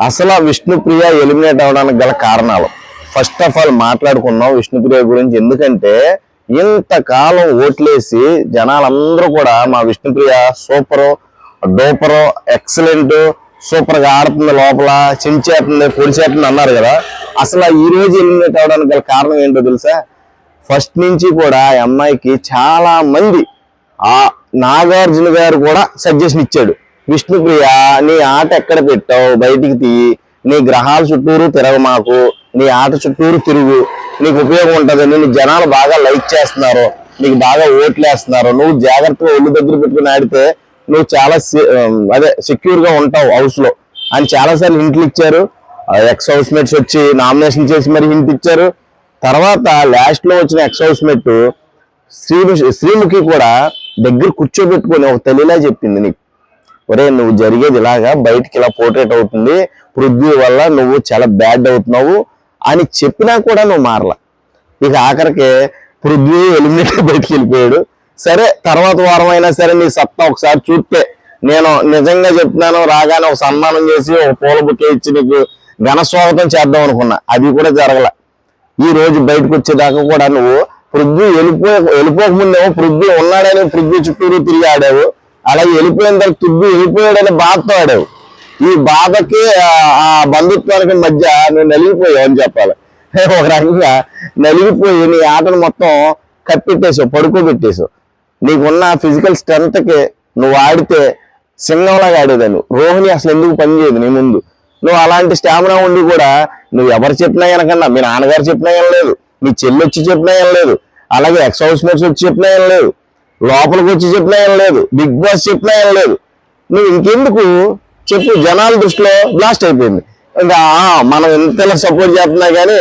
అసలు విష్ణుప్రియ ఎలిమినేట్ అవడానికి గల కారణాలు ఫస్ట్ ఆఫ్ ఆల్ మాట్లాడుకున్నాం విష్ణుప్రియ గురించి. ఎందుకంటే ఇంతకాలం ఓట్లేసి జనాలందరూ కూడా మా Vishnupriya super duper excellent super గా ఆడుతుంది, లోపల చించేస్తుంది పొడిచేస్తుంది అన్నారు కదా. అసలు ఈ రోజు ఎలిమినేట్ అవడానికి గల కారణం ఏంటో తెలుసా? ఫస్ట్ నుంచి కూడా ఆ అమ్మాయికి చాలా మంది, ఆ నాగార్జున గారు కూడా సజెషన్ ఇచ్చాడు, విష్ణుప్రియ నీ ఆట ఎక్కడ పెట్టావు బయటికి తీయి, నీ గ్రహాల చుట్టూరు తిరగమాకు, నీ ఆట చుట్టూరు తిరుగు, నీకు ఉపయోగం ఉంటుంది, నేను జనాలు బాగా లైక్ చేస్తున్నారు, నీకు బాగా ఓట్లు వేస్తున్నారు, నువ్వు జాగ్రత్తగా ఒళ్ళు దగ్గర పెట్టుకుని ఆడితే నువ్వు చాలా సెక్యూర్ గా ఉంటావు హౌస్ లో అని చాలాసార్లు హింట్లు ఇచ్చారు. ఎక్స్ హౌస్ మేట్స్ వచ్చి నామినేషన్ చేసి మరి హింట్ ఇచ్చారు. తర్వాత లాస్ట్ లో వచ్చిన ఎక్స్ హౌస్ మేట్ శ్రీముఖి కూడా దగ్గర కూర్చోబెట్టుకొని ఒక తల్లిలా చెప్పింది, నీకు ఒరే నువ్వు జరిగేది ఇలాగా బయటికి ఇలా పోర్ట్రేట్ అవుతుంది, పృథ్వీ వల్ల నువ్వు చాలా బ్యాడ్ అవుతున్నావు అని చెప్పినా కూడా నువ్వు మారలా. ఇక ఆఖరికి పృథ్వీ ఎలిమినేట్ బయటికి వెళ్ళిపోయాడు. సరే తర్వాత వారం అయినా సరే నీ సత్తా ఒకసారి చూస్తే నేను నిజంగా చెప్తున్నాను, రాగానే ఒక సన్మానం చేసి ఒక పూల బుకే ఇచ్చి నీకు ఘన స్వాగతం చేద్దాం అనుకున్నా, అది కూడా జరగల. ఈ రోజు బయటకు వచ్చేదాకా కూడా నువ్వు పృథ్వీ వెళ్ళిపోకముందేమో పృథ్వీ ఉన్నాడని పృథ్వీ చుట్టూరు తిరిగి ఆడావు, అలాగే వెళ్ళిపోయిన తర్వాత పృథ్వీ వెళ్ళిపోయాడని బాధతో ఆడావు. ఈ బాధకి ఆ బంధుత్వానికి మధ్య నువ్వు నలిగిపోయావు అని చెప్పాలి. ఒక రకంగా నలిగిపోయి నీ ఆటను మొత్తం కప్పెట్టేసావు, పడుకోబెట్టేసావు. నీకున్న ఫిజికల్ స్ట్రెంత్ కి నువ్వు ఆడితే సింగంలాగా ఆడేదాన్ని. రోహిణి అసలు ఎందుకు పనిచేయదు నీ ముందు. నువ్వు అలాంటి స్టామినా ఉండి కూడా నువ్వు ఎవరు చెప్పినా కనుకన్నా, మీ నాన్నగారు చెప్పినా ఏం లేదు, మీ చెల్లి వచ్చి చెప్పినా ఏం లేదు, అలాగే ఎక్స్ హౌస్ మేట్స్ వచ్చి చెప్పినా ఏం లేదు, లోపలికి వచ్చి చెప్పినా ఏం లేదు, బిగ్ బాస్ చెప్పినా ఏం లేదు. నువ్వు ఇంకెందుకు చెప్పు, జనాల దృష్టిలో బ్లాస్ట్ అయిపోయింది. ఇంకా మనం ఎంతలా సపోర్ట్ చేస్తున్నా కానీ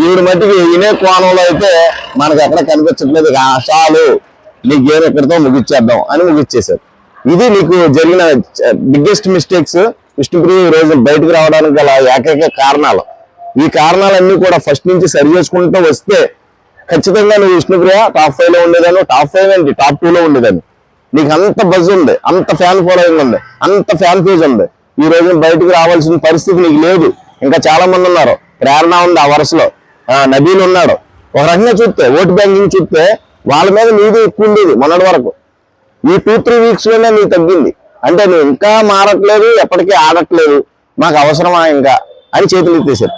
ఈవిడ మట్టికి ఇనే కోణంలో అయితే మనకు ఎక్కడ కనిపించట్లేదు. చాలు నీ గేమ్ ఎక్కడితో ముగిచ్చేద్దాం అని ముగిచ్చేశారు. ఇది నీకు జరిగిన బిగ్గెస్ట్ మిస్టేక్స్. విష్ణుప్రియ ఈ రోజు బయటకు రావడానికి గల ఏకైక కారణాలు. ఈ కారణాలన్నీ కూడా ఫస్ట్ నుంచి సరి చేసుకుంటూ వస్తే ఖచ్చితంగా నువ్వు విష్ణుప్రియ టాప్ 5 లో ఉండేదాన్ని, టాప్ 5 ఏంటి టాప్ 2 లో ఉండేదాన్ని. నీకు అంత బజ్ ఉంది, అంత ఫ్యాన్ ఫాలోయింగ్ ఉంది, అంత ఫ్యాన్ ఫేజ్ ఉంది. ఈ రోజు బయటకు రావాల్సిన పరిస్థితి నీకు లేదు. ఇంకా చాలా మంది ఉన్నారు, ప్రేరణ ఉంది ఆ వరుసలో, నబీల్ ఉన్నాడు. ఒక రకంగా చూస్తే ఓటు బ్యాంకింగ్ చూస్తే వాళ్ళ మీద నీది ఎక్కువ ఉండేది మొన్నటి వరకు. ఈ 2-3 వీక్స్ లోనే నీకు తగ్గింది. అంటే నువ్వు ఇంకా మారట్లేదు, ఎప్పటికీ ఆడట్లేదు, మాకు అవసరమా ఇంకా అని చేతులు ఎత్తేసారు.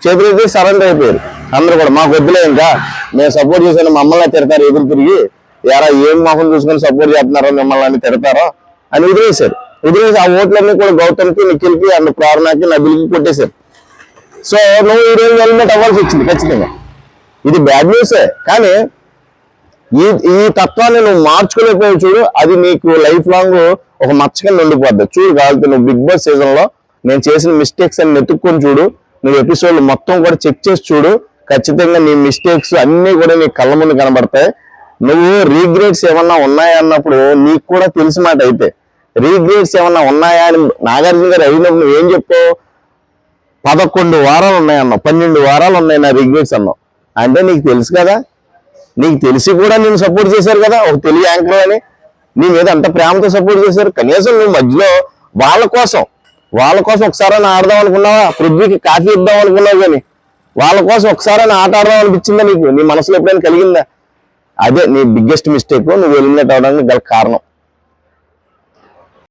చేతులు ఎత్తేసి సరెండర్ అయిపోయారు అందరూ కూడా. మాకు వద్దులే, ఇంకా మేము సపోర్ట్ చేసాను మమ్మల్ని తిడతారు, ఎదురు తిరిగి ఎరా ఏం మొహం చూసుకొని సపోర్ట్ చేస్తున్నారో మిమ్మల్ని అని తిడతారో అని వదిలేశారు. వదిలేసి ఆ ఓట్లన్నీ కూడా గౌతమ్కి, నిఖిల్కి అండ్ ప్రేరణకి, నబిల్కి కొట్టేశారు. సో నువ్వు ఈ రోజు ఎలిమినేట్ అవ్వాల్సి వచ్చింది ఖచ్చితంగా. ఇది బ్యాడ్ న్యూసే, కానీ ఈ తత్వాన్ని నువ్వు మార్చుకోలేకపోయావు చూడు, అది నీకు లైఫ్ లాంగ్ ఒక మచ్చగా ఉండిపోద్ది. చూడు కావాలంటే నువ్వు బిగ్ బాస్ సీజన్ లో నేను చేసిన మిస్టేక్స్ అని నెతుక్కొని చూడు, నువ్వు ఎపిసోడ్లు మొత్తం కూడా చెక్ చేసి చూడు, ఖచ్చితంగా నీ మిస్టేక్స్ అన్ని కూడా నీ కళ్ళ ముందు కనబడతాయి. నువ్వు రీగ్రేట్స్ ఏమన్నా ఉన్నాయా అన్నప్పుడు నీకు కూడా తెలిసి మాట అయితే రీగ్రేట్స్ ఏమన్నా ఉన్నాయా అని నాగార్జున గారు అడిగినప్పుడు నువ్వేం చెప్పావు? 11 వారాలు ఉన్నాయన్నావు, 12 వారాలు ఉన్నాయి నా రీగ్రేట్స్ అన్నావు. అంటే నీకు తెలుసు కదా, నీకు తెలిసి కూడా నేను సపోర్ట్ చేశారు కదా, ఒక తెలియ యాంకర్ అని నీ మీద అంత ప్రేమతో సపోర్ట్ చేశారు. కనీసం నువ్వు మధ్యలో వాళ్ళ కోసం ఒకసారి ఆడదాం అనుకున్నావా? పృథ్వీకి కాఫీ ఇద్దాం అనుకున్నావు, కానీ వాళ్ళ కోసం ఒకసారి ఆట ఆడదాం అనిపించిందా నీకు? నీ మనసులో ఎప్పుడైనా కలిగిందా? అదే నీ బిగ్గెస్ట్ మిస్టేక్, నువ్వు ఎలిమినేట్ అవడానికి గల కారణం.